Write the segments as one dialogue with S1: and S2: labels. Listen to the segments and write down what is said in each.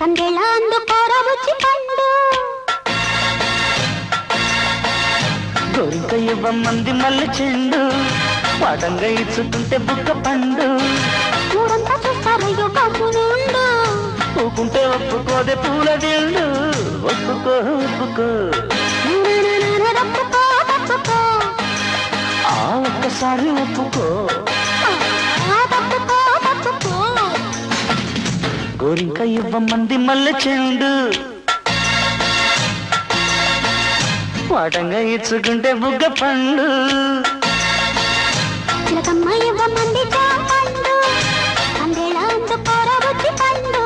S1: సందేళ అందుకోర బుచ్చి పండు
S2: కోరిక ఇవ్వమంది మల్లె చెండు పాటంగా ఇచ్చుకుంటే బుక్క పండు
S1: ఊరంతా చూస్తారయ్యో కమ్మునుండు
S2: పూకుంటే ఒప్పుకోదే పూల దిండు ఒప్పుకో ఒప్పుకో
S1: తప్పుకో తప్పుకో
S2: ఆ ఒక్కసారి ఒప్పుకో
S1: తప్పుకో తప్పుకో
S2: కోరిక ఇవ్వమంది మల్లె చెండు పాటంగా ఇచ్చుకుంటే బుగ్గ పండు
S1: చిలకమ్మ ఇవ్వమంది పండు సందేళ అందుకోర బుచ్చి పండు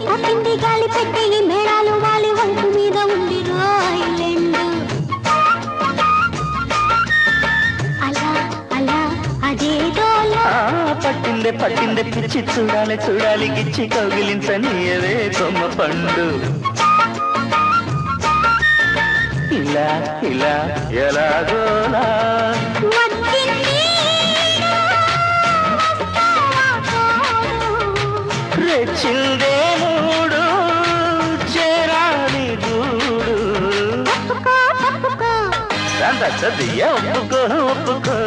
S1: కొట్టింది గాలి పెట్టి మేళాలు వాలి వంపు మీద ఉంది రాయిలెండు అలా అలా అదేదోలా
S2: పట్టిందే పట్టిందే పిచ్చి చూడాలి చూడాలి గిచ్చి కౌగిలించనీయవే కొమ్మ పండు ఇలా ఇలా ఎలాగోలా రెచ్చిందే మూడు చేరాలి గూడు అంత చదియా ఒప్పుకో ఒప్పుకో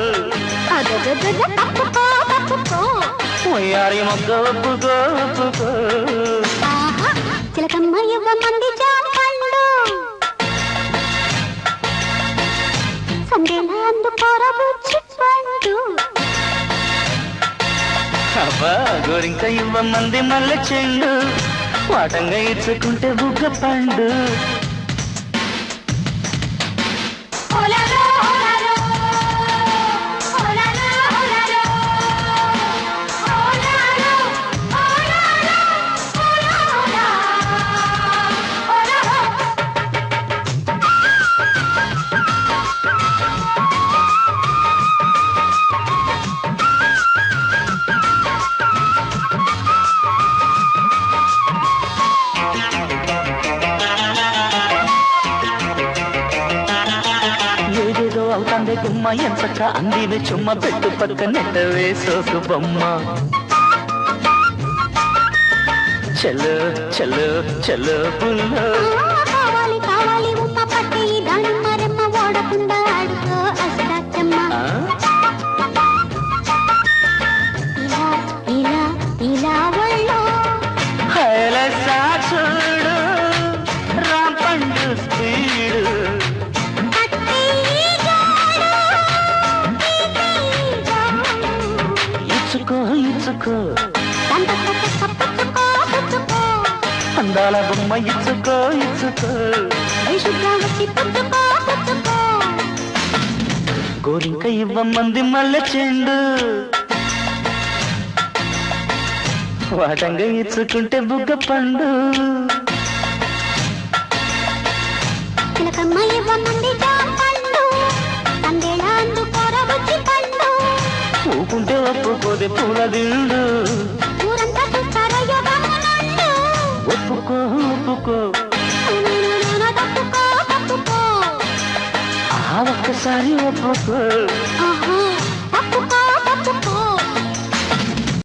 S2: మొయ్యారి మొక్క ఒప్పుకో ఒప్పుకో
S1: చిలకమ్మ ఇవ్వమంది జాంపండు సందేళ అందుకోర బుచ్చి పండు
S2: అబ్బా గోరింక ఇవ్వమంది మల్లె చెండు వాటంగా ఇచ్చుకుంటే బుగ్గ పండు అవుతాందే గుమ్మ ఎంతక అందిని చుమ్మ పెట్టు పక్క నెట్టవే సోకు బొమ్మ చలో చలో చలో పుల్లో
S1: కావాలి కావాలి ఉమ్మ పట్టి దాని మరెమ్మ ఓడకుండా ఆడుకో అసడచ్చమ్మ ఇలా ఇలా ఇలా ఒళ్ళో
S2: హైల సాచుడు రాంపండు స్పీడు ఇచ్చుకో ఇచ్చుకో అందాల బొమ్మ ఇచ్చుకో ఇచ్చుకో గోరింక ఇవ్వమంది మల్లె చెండు వాటంగా ఇచ్చుకుంటే బుగ్గ పండు
S1: చిలకమ్మ ఇవ్వమంది పండు సందేళ అందుకోర బుచ్చి పండు
S2: ఊకుంటే ఒప్పుకోదే పూల దిండు
S1: ఊరంతా చూస్తారయ్యో కమ్మునుండు
S2: ఒప్పుకో ఒప్పుకో
S1: తప్పుకో తప్పుకో
S2: ఆ ఒక్కసారి ఒప్పుకో
S1: ఆహా